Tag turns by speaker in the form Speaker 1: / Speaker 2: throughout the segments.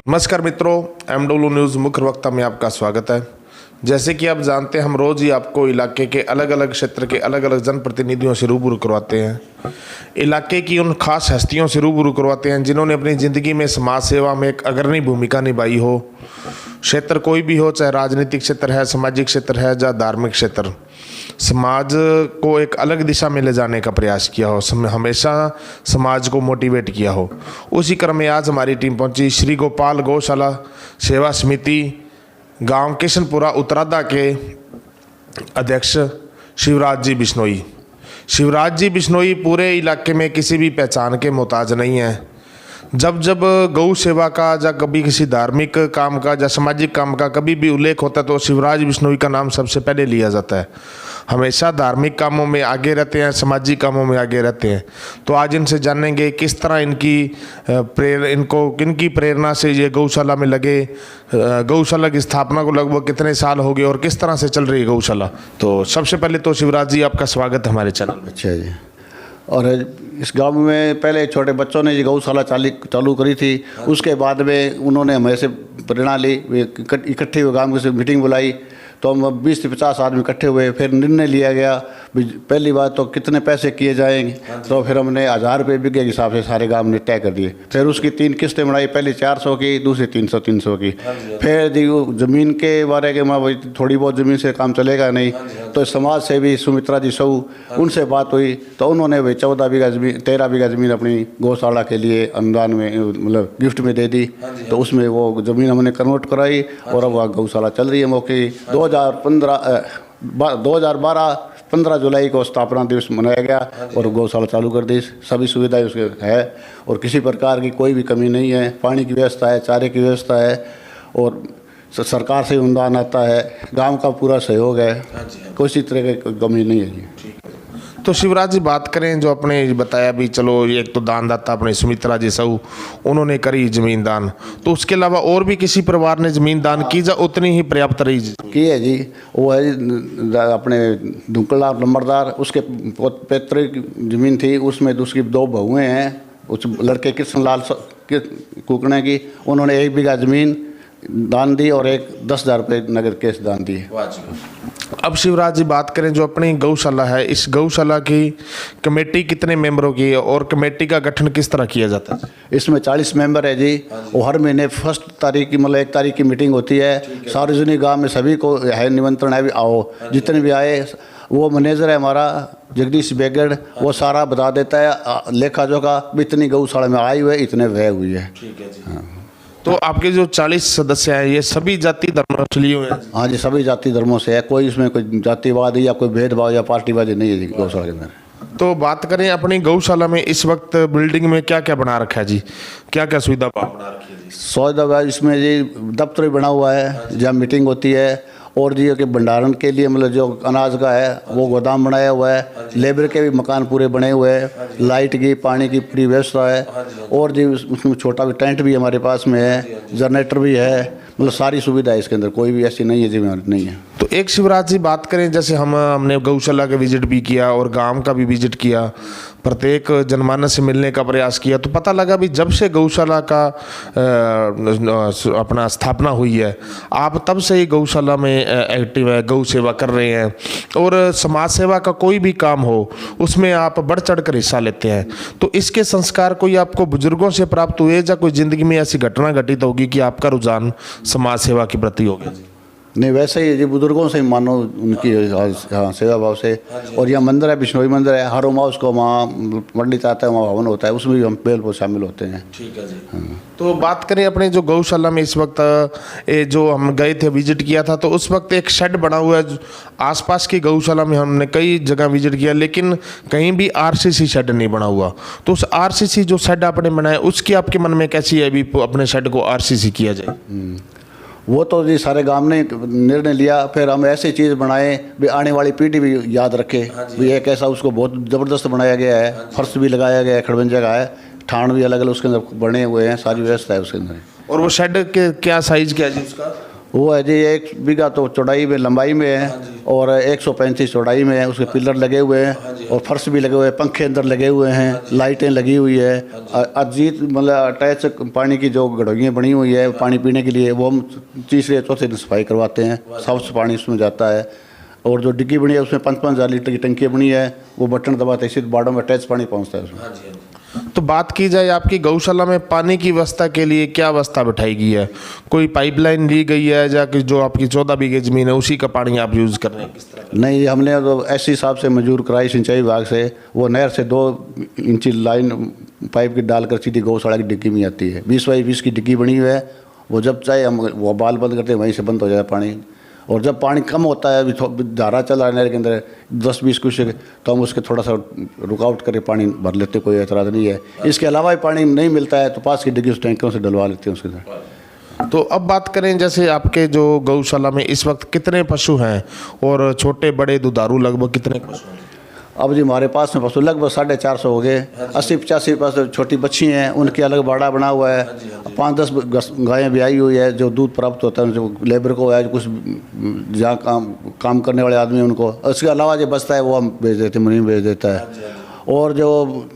Speaker 1: नमस्कार मित्रों, MW news मुख्य वक्ता में आपका स्वागत है। जैसे कि आप जानते हैं, हम रोज़ ही आपको इलाके के अलग अलग क्षेत्र के अलग अलग जनप्रतिनिधियों से रूबरू करवाते हैं। इलाके की उन खास हस्तियों से रूबरू करवाते हैं जिन्होंने अपनी ज़िंदगी में समाज सेवा में एक अग्रणी भूमिका निभाई हो। क्षेत्र कोई भी हो, चाहे राजनीतिक क्षेत्र है, सामाजिक क्षेत्र है या धार्मिक क्षेत्र, समाज को एक अलग दिशा में ले जाने का प्रयास किया हो, हमेशा समाज को मोटिवेट किया हो। उसी क्रम में आज हमारी टीम पहुंची श्री गोपाल गौशाला सेवा समिति गांव किशनपुरा उत्तरादा के अध्यक्ष शिवराज जी बिश्नोई। शिवराज जी बिश्नोई पूरे इलाके में किसी भी पहचान के मोहताज नहीं हैं। जब जब गौ सेवा का या कभी किसी धार्मिक काम का या सामाजिक काम का कभी भी उल्लेख होता है तो शिवराज बिश्नोई का नाम सबसे पहले लिया जाता है। हमेशा धार्मिक कामों में आगे रहते हैं, सामाजिक कामों में आगे रहते हैं। तो आज इनसे जानेंगे किस तरह किनकी प्रेरणा से ये गौशाला में लगे, गौशाला की स्थापना को लगभग कितने साल हो गए और किस तरह से चल रही है गौशाला। तो सबसे पहले तो शिवराज जी, आपका स्वागत है हमारे चैनल में।
Speaker 2: अच्छा जी। और इस गांव में पहले छोटे बच्चों ने ये गौशाला चालू करी थी। उसके बाद में उन्होंने हमें से प्रेरणा ली, इकट्ठे हुए गांव से मीटिंग बुलाई तो हम 20 से 50 आदमी इकट्ठे हुए। फिर निर्णय लिया गया पहली बात तो कितने पैसे किए जाएंगे, तो फिर हमने 1000 रुपये बिघे के हिसाब से सारे गांव ने तय कर दिए। फिर उसकी 3 किस्तें बनाई, पहले 400 की, दूसरी 300 की। फिर ज़मीन के बारे के मैं थोड़ी बहुत ज़मीन से काम चलेगा नहीं, तो समाज से भी सुमित्रा जी सऊ उनसे बात हुई तो उन्होंने भाई 14 बीघा ज़मीन 13 बीघा ज़मीन अपनी गौशाला के लिए अनुदान में मतलब गिफ्ट में दे दी। तो उसमें वो ज़मीन हमने कन्वर्ट कराई और अब वह गौशाला चल रही है। मौके 2012-15 जुलाई को स्थापना दिवस मनाया गया और गौशाला चालू कर दी। सभी सुविधाएं उसके है और किसी प्रकार की कोई भी कमी नहीं है। पानी की व्यवस्था है, चारे की व्यवस्था है और सरकार से अनुदान आता है। गांव का पूरा सहयोग है, किसी तरह की कमी नहीं है जी।
Speaker 1: तो शिवराज जी, बात करें जो आपने बताया भी, चलो एक तो दानदाता अपने सुमित्रा जी साहू उन्होंने करी जमीन दान, तो उसके अलावा और भी किसी परिवार ने जमीन दान की या उतनी ही पर्याप्त रही
Speaker 2: की है जी? वो है अपने दुकलाल नंबरदार, उसके पैतृक जमीन थी, उसमें उसकी 2 बहुएँ हैं। उस लड़के कृष्णलाल कुकड़े की उन्होंने 1 बीघा ज़मीन दान दी और 10,000 रुपये नगद केस दान दिए।
Speaker 1: अब शिवराज जी, बात करें जो अपनी गौशाला है, इस गौशाला की कमेटी कितने मेंबरों की है और कमेटी का गठन किस तरह किया जाता है?
Speaker 2: इसमें 40 मेंबर है जी। और हर महीने 1 तारीख की मतलब 1 तारीख की मीटिंग होती है। सार्वजनिक गांव में सभी को है निमंत्रण है, भी आओ, जितने भी आए। वो मैनेजर है हमारा जगदीश बेगड़, वो सारा बता देता है लेखा जोखा, इतनी गौशाला में आई हुई है, इतने व्यय हुई है।
Speaker 1: ठीक है जी। हाँ। तो आपके जो 40 सदस्य हैं ये सभी जाति धर्मों से लिए हुए हैं?
Speaker 2: हाँ जी, सभी जाति धर्मों से है। कोई इसमें कोई जातिवाद या कोई भेदभाव या पार्टीवादी नहीं है जी गौशाला के अंदर।
Speaker 1: तो बात करें अपनी गौशाला में इस वक्त बिल्डिंग में क्या क्या बना रखा है जी, क्या क्या सुविधा बना रखी है जी?
Speaker 2: सुविधा इसमें जी दफ्तर भी बना हुआ है जहाँ मीटिंग होती है, और जी के भंडारण के लिए मतलब जो अनाज का है वो गोदाम बनाया हुआ है। लेबर के भी मकान पूरे बने हुए हैं, लाइट की पानी की पूरी व्यवस्था है। और जी उसमें छोटा भी टेंट भी हमारे पास में है, जनरेटर भी है, मतलब सारी सुविधा है इसके अंदर, कोई भी ऐसी नहीं है जिम्मेदारी नहीं है।
Speaker 1: तो एक शिवराज जी, बात करें जैसे हमने गौशाला का विजिट भी किया और गांव का भी विजिट किया, प्रत्येक जनमानस से मिलने का प्रयास किया, तो पता लगा भी जब से गौशाला का अपना स्थापना हुई है, आप तब से ही गौशाला में एक्टिव है, गौ सेवा कर रहे हैं और समाज सेवा का कोई भी काम हो उसमें आप बढ़ चढ़ कर हिस्सा लेते हैं। तो इसके संस्कार कोई आपको बुजुर्गों से प्राप्त हुए या कोई ज़िंदगी में ऐसी घटना घटित होगी कि आपका रुझान समाज सेवा के प्रति हो गया?
Speaker 2: नहीं, वैसे ही जी बुजुर्गों से मानो उनकी हाँ सेवा भाव से। और यहाँ मंदिर है, बिश्नोई मंदिर है, हर उमास को वहाँ पंडित आता है, वहाँ हवन होता है, उसमें भी हम बिल्कुल शामिल होते हैं। ठीक है जी। हाँ।
Speaker 1: तो बात करें अपने जो गौशाला में इस वक्त जो हम गए थे विजिट किया था, तो उस वक्त एक शेड बना हुआ है। आसपास की गौशाला में हमने कई जगह विजिट किया लेकिन कहीं भी RCC शेड नहीं बना हुआ। तो उस RCC जो शेड आपने बनाया उसकी आपके मन में कैसी है भी अपने शेड को RCC किया जाए?
Speaker 2: वो तो जी सारे गांव ने निर्णय लिया। फिर हम ऐसी चीज़ बनाए भी आने वाली पीढ़ी भी याद रखे भी एक ऐसा, उसको बहुत ज़बरदस्त बनाया गया है। फर्श भी लगाया गया है, खड़बंजा का है, ठाण भी अलग अलग उसके अंदर बने हुए हैं, सारी व्यवस्था है उसके अंदर।
Speaker 1: और वो शेड के क्या साइज क्या है जी उसका?
Speaker 2: वो है जी 1 बीघा तो चौड़ाई में लंबाई में है और 135 चौड़ाई में है। उसके पिलर लगे हुए हैं और फर्श भी लगे हुए हैं, पंखे अंदर लगे हुए हैं, लाइटें लगी हुई है। अजीत मतलब अटैच पानी की जो गड़ोइयाँ बनी हुई है पानी पीने के लिए, वो हम तीसरे चौथे दिन सफाई करवाते हैं, साफ पानी उसमें जाता है। और जो डिग्गी बनी है उसमें 5-5 लीटर की टंकी बनी है, वो बटन दबाते सीधे बाड़ों में अटैच पानी पहुँचता है उसमें।
Speaker 1: तो बात की जाए आपकी गौशाला में पानी की व्यवस्था के लिए क्या व्यवस्था बिठाई गई है? कोई पाइपलाइन ली गई है या कि जो आपकी 14 बीघे जमीन है उसी का पानी आप यूज़ कर रहे हैं, किस तरह?
Speaker 2: नहीं, हमने तो ऐसे हिसाब से मंजूर कराई सिंचाई विभाग से, वो नहर से 2 इंची लाइन पाइप की डालकर सीधी गौशाला की डिग्गी में आती है। 20x20 की डिग्गी बनी हुई है, वो जब चाहे हम वो बाल बंद करते हैं वहीं से बंद हो जाए पानी। और जब पानी कम होता है, अभी धारा चला है नहर के अंदर 10-20 क्यूसेक, तो हम उसके थोड़ा सा रुकावट करके पानी भर लेते, कोई एतराज़ नहीं है। इसके अलावा भी पानी नहीं मिलता है तो पास की डिग्गी उस टैंकरों से डलवा लेते हैं उसके अंदर।
Speaker 1: तो अब बात करें जैसे आपके जो गौशाला में इस वक्त कितने पशु हैं और छोटे बड़े दुधारू लगभग कितने पशु हैं?
Speaker 2: अब जी हमारे पास में पशु लगभग 450 हो गए। 80-85 पास छोटी बच्ची हैं, उनके अलग बाड़ा बना हुआ है। 5-10 गायें भी आई हुई है जो दूध प्राप्त होता है, जो लेबर को है, कुछ जहाँ काम करने वाले आदमी उनको। उसके अलावा जो बचता है वो हम बेच देते हैं, मुनीम बेच देता है। और जो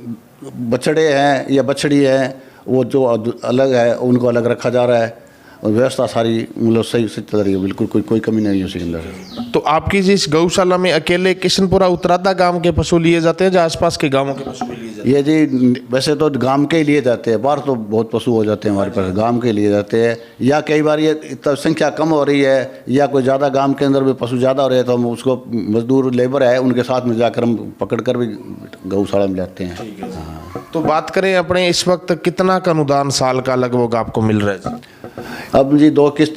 Speaker 2: बछड़े हैं या बछड़ी हैं वो जो अलग है उनको अलग रखा जा रहा है। और व्यवस्था सारी मतलब सही से चल रही है, बिल्कुल कोई कमी नहीं है उसके अंदर।
Speaker 1: तो आपकी जिस गौशाला में अकेले किशनपुरा उत्तरादा गांव के पशु लिए जाते हैं या आसपास के गांवों के पशु भी लिए जाते हैं?
Speaker 2: ये जी वैसे तो गांव के ही लिए जाते हैं, बाहर तो बहुत पशु हो जाते हैं हमारे पास, गांव के लिए जाते हैं। या कई बार ये तब संख्या कम हो रही है या कोई ज़्यादा गांव के अंदर भी पशु ज़्यादा हो रहे हैं तो हम उसको मजदूर लेबर है उनके साथ में जाकर हम पकड़ कर भी गौशाला में लाते हैं।
Speaker 1: तो बात करें अपने इस वक्त कितना का अनुदान साल का लगभग आपको मिल रहा है?
Speaker 2: अब जी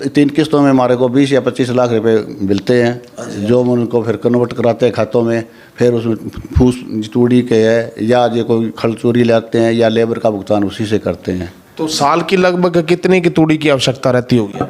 Speaker 2: 3 किस्तों में हमारे को 20 या 25 लाख रुपए मिलते हैं, जो हम उनको फिर कन्वर्ट कराते हैं खातों में। फिर उसमें फूस तूड़ी के है या जो कोई खलचूरी लाते हैं या लेबर का भुगतान उसी से करते हैं।
Speaker 1: तो साल की लगभग कितने की तूड़ी की आवश्यकता रहती होगी?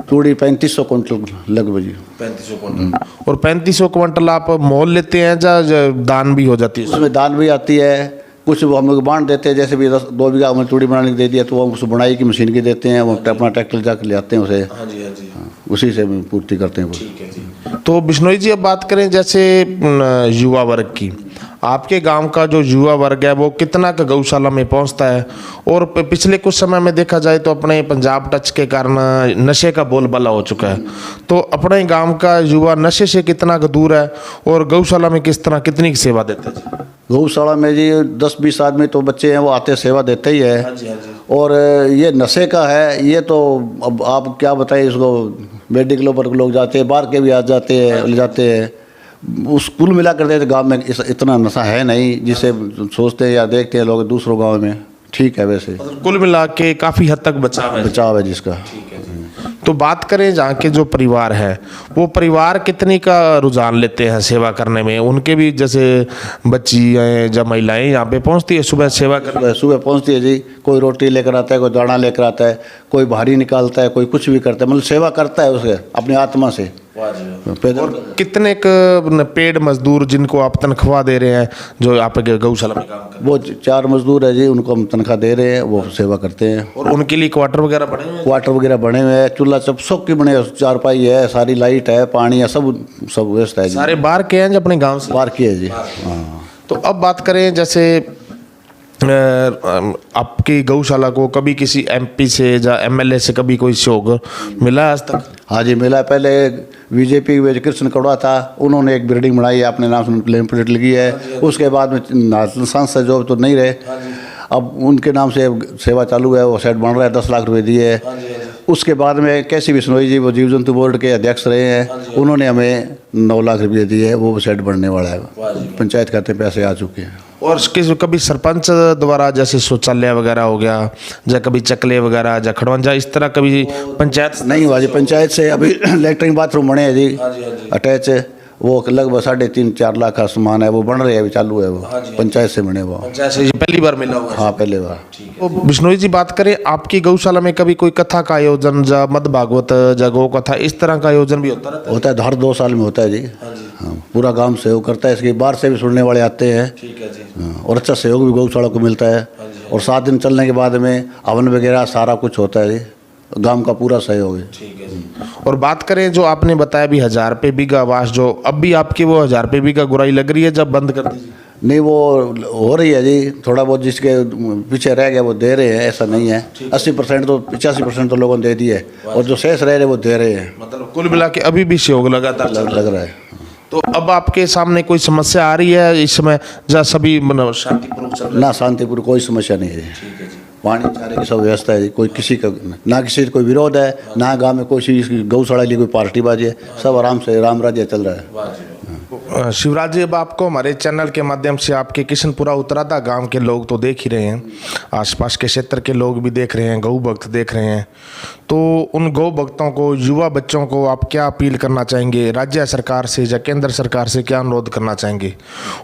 Speaker 2: तूड़ी 3500 कुंटल लगभग जी।
Speaker 1: 3500 क्विंटल। और 3500 क्विंटल आप मोल लेते हैं या दान भी हो जाती है?
Speaker 2: उसमें दान भी आती है, कुछ वो हम लोग बांट देते हैं। जैसे भी 2 बीघा हमने तूड़ी बनाने की दे दिया तो वो हम उस बुनाई की मशीन की देते हैं, वो अपना ट्रैक्टर जाकर ले आते हैं उसे।
Speaker 1: हाँ जी, हाँ जी।
Speaker 2: उसी से पूर्ति करते हैं वो।
Speaker 1: ठीक है जी। तो बिश्नोई जी अब बात करें जैसे युवा वर्ग की, आपके गांव का जो युवा वर्ग है वो कितना का गौशाला में पहुंचता है? और पिछले कुछ समय में देखा जाए तो अपने पंजाब टच के कारण नशे का बोलबाला हो चुका है, तो अपने गांव का युवा नशे से कितना का दूर है और गौशाला में किस तरह कितनी की सेवा देते हैं?
Speaker 2: गौशाला में जी 10-20 आदमी तो बच्चे हैं वो आते सेवा देते ही है।
Speaker 1: हाँ जी, हाँ जी।
Speaker 2: और ये नशे का है ये तो अब आप क्या बताइए इसको, मेडिकलों पर लोग जाते हैं, बाहर के भी आ जाते हैं, ले जाते हैं। उस कुल मिला कर देते गाँव में इतना नशा है नहीं जिसे सोचते हैं या देखते हैं लोग दूसरों गाँव में। ठीक है, वैसे
Speaker 1: कुल मिला के काफ़ी हद तक
Speaker 2: बचाव है जिसका।
Speaker 1: तो बात करें जहाँ के जो परिवार है वो परिवार कितनी का रुझान लेते हैं सेवा करने में? उनके भी जैसे बच्ची या महिलाएं यहाँ पे पहुँचती है सुबह सेवा करने?
Speaker 2: सुबह पहुँचती है जी, कोई रोटी लेकर आता है, कोई दाना लेकर आता है, कोई भारी निकालता है, कोई कुछ भी करता है, मतलब सेवा करता है उसे अपनी आत्मा से।
Speaker 1: और कितने पेड मजदूर जिनको आप तनख्वाह दे रहे हैं जो आप गौशाला में काम करते हैं?
Speaker 2: वो 4 मजदूर है जी, उनको हम तनख्वाह दे रहे हैं, वो सेवा करते हैं।
Speaker 1: और उनके लिए क्वार्टर वगैरह बने हुए हैं?
Speaker 2: क्वार्टर वगैरह बने हुए हैं, चूल्हा सब की बने, चारपाई है, सारी लाइट है, पानी है, सब व्यवस्था है जी।
Speaker 1: सारे बाहर के हैं जो अपने गाँव से?
Speaker 2: बाहर की है जी। हाँ।
Speaker 1: तो अब बात करें जैसे आपकी गौशाला को कभी किसी MP से या MLA से कभी कोई सहयोग मिला आज तक?
Speaker 2: हाँ जी मिला। पहले बीजेपी के कृष्ण कौड़ा था, उन्होंने एक बिल्डिंग बनाई है, अपने नाम से नेम प्लेट लगी है। उसके बाद में सांसद जो तो नहीं रहे, अब उनके नाम से सेवा चालू है, वो सेट बन रहा है, 10 लाख रुपए दिए है। उसके बाद में कैसी बिश्नोई जी वो जीव जंतु बोर्ड के अध्यक्ष रहे हैं, उन्होंने हमें 9 लाख रुपये दिए, वो सेट बनने वाला है, पंचायत खाते पैसे आ चुके हैं। और
Speaker 1: कभी सरपंच द्वारा जैसे शौचालय वगैरह हो गया या कभी चकले वगैरह या खड़वंजा इस तरह कभी पंचायत
Speaker 2: नहीं हुआ जी? पंचायत से अभी लैट्रिन बाथरूम बने हैं जी अटैच, वो लगभग 3.5-4 लाख का सामान है, वो बन रहे हैं, अभी चालू है, वो पंचायत से बने वो।
Speaker 1: पंचायत से पहली बार मिला हुआ?
Speaker 2: हाँ पहले बार।
Speaker 1: तो बिश्नोई जी बात करें आपकी गौशाला में कभी कोई कथा का आयोजन या मद भागवत या गौ कथा इस तरह का आयोजन भी होता रहता है?
Speaker 2: होता है, हर 2 साल में होता है जी। हाँ, पूरा गांव सहयोग करता है, इसके बाहर से भी सुनने वाले आते हैं।
Speaker 1: ठीक है जी।
Speaker 2: हाँ, और अच्छा सहयोग भी गौशाला को मिलता है। और 7 दिन चलने के बाद में हवन वगैरह सारा कुछ होता है जी, गांव का पूरा सहयोग है।
Speaker 1: ठीक है जी। और बात करें जो आपने बताया भी 1000 रुपये बीघा आवास, जो अब भी आपकी वो 1000 रुपये बीघा गुराई लग रही है, जब बंद कर दीजिए?
Speaker 2: नहीं, वो हो रही है जी, थोड़ा बहुत जिसके पीछे रह गया वो दे रहे हैं, ऐसा नहीं है। 80% तो 85% तो लोगों ने दे दिए, और जो शेष रह रहे वो दे रहे हैं।
Speaker 1: मतलब कुल मिला के अभी भी सहयोग लगातार
Speaker 2: लग रहा है।
Speaker 1: तो अब आपके सामने कोई समस्या आ रही है इस समय, जहाँ सभी मतलब शांतिपूर्वक चल रहा है?
Speaker 2: ना, शांतिपूर्ण कोई समस्या नहीं है।
Speaker 1: ठीक है जी।
Speaker 2: पानी चारे की सब व्यवस्था है, कोई किसी का ना किसी का कोई विरोध है, ना गांव में कोई गौशाला की कोई पार्टीबाजी है, सब आराम से राम राज्य चल रहा है।
Speaker 1: शिवराज जी, अब आपको हमारे चैनल के माध्यम से आपके किशनपुरा उतरादा गांव के लोग तो देख ही रहे हैं, आसपास के क्षेत्र के लोग भी देख रहे हैं, गौ भक्त देख रहे हैं, तो उन गौ भक्तों को, युवा बच्चों को आप क्या अपील करना चाहेंगे? राज्य सरकार से या केंद्र सरकार से क्या अनुरोध करना चाहेंगे,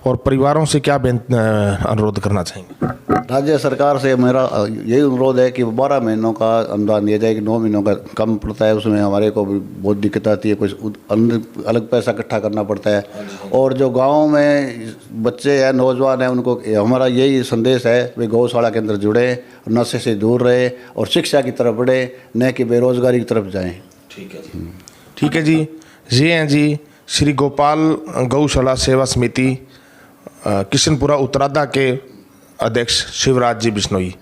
Speaker 1: और परिवारों से क्या अनुरोध करना चाहेंगे?
Speaker 2: राज्य सरकार से मेरा यही अनुरोध है कि 12 महीनों का अनुदान दिया जाए, कि 9 महीनों का कम पड़ता है, उसमें हमारे को भी बहुत दिक्कत आती है, कुछ अलग पैसा इकट्ठा करना पड़ता है। और जो गाँव में बच्चे हैं, नौजवान हैं, उनको हमारा यही संदेश है, वे गौशाला के अंदर जुड़े, नशे से दूर रहे और शिक्षा की तरफ बढ़े, न कि बेरोजगारी की तरफ जाएं।
Speaker 1: ठीक है जी। ठीक है जी। ये हैं जी श्री गोपाल गौशाला सेवा समिति किशनपुरा उतरादा के अध्यक्ष शिवराज जी बिश्नोई,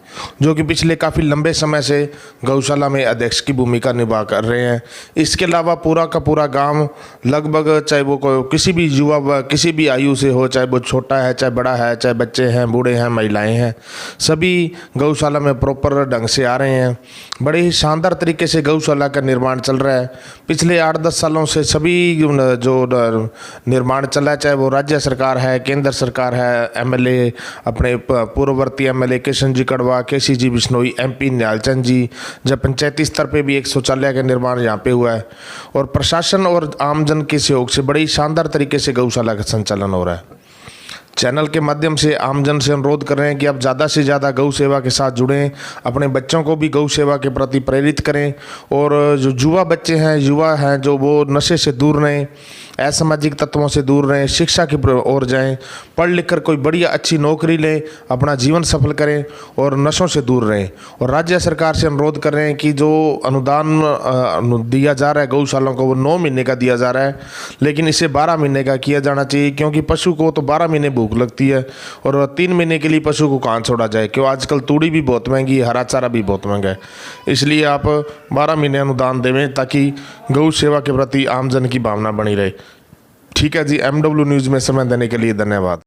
Speaker 1: जो कि पिछले काफ़ी लंबे समय से गौशाला में अध्यक्ष की भूमिका निभा कर रहे हैं। इसके अलावा पूरा का पूरा गांव लगभग, चाहे वो कोई किसी भी युवा, किसी भी आयु से हो, चाहे वो छोटा है, चाहे बड़ा है, चाहे बच्चे हैं, बूढ़े हैं, महिलाएं हैं, सभी गौशाला में प्रॉपर ढंग से आ रहे हैं। बड़े ही शानदार तरीके से गौशाला का निर्माण चल रहा है। पिछले 8-10 सालों से सभी जो निर्माण चला है, चाहे वो राज्य सरकार है, केंद्र सरकार है, MLA अपने पूर्ववर्ती MLA किशन जी कड़वा, KC जी बिश्नोई, MP न्यालचंद जी, जब पंचायती स्तर पे भी एक शौचालय का निर्माण यहाँ पे हुआ है, और प्रशासन और आमजन के सहयोग से बड़ी शानदार तरीके से गौशाला का संचालन हो रहा है। चैनल के माध्यम से आमजन से अनुरोध कर रहे हैं कि आप ज़्यादा से ज़्यादा गौ सेवा के साथ जुड़ें, अपने बच्चों को भी गौ सेवा के प्रति प्रेरित करें, और जो युवा बच्चे हैं, युवा हैं, जो वो नशे से दूर रहें, असामाजिक तत्वों से दूर रहें, शिक्षा की ओर जाएं, पढ़ लिख कर कोई बढ़िया अच्छी नौकरी लें, अपना जीवन सफल करें और नशों से दूर रहें। और राज्य सरकार से अनुरोध कर रहे हैं कि जो अनुदान दिया जा रहा है गौशालाओं को, वो 9 महीने का दिया जा रहा है, लेकिन इसे 12 महीने का किया जाना चाहिए, क्योंकि पशु को तो 12 महीने भूख लगती है, और 3 महीने के लिए पशु को कहाँ छोड़ा जाए, क्यों आजकल तूड़ी भी बहुत महंगी है, हरा चारा भी बहुत महंगा है। इसलिए आप 12 महीने अनुदान देवें, ताकि गौ सेवा के प्रति आमजन की भावना बनी रहे। ठीक है जी। MW न्यूज़ में समय देने के लिए धन्यवाद।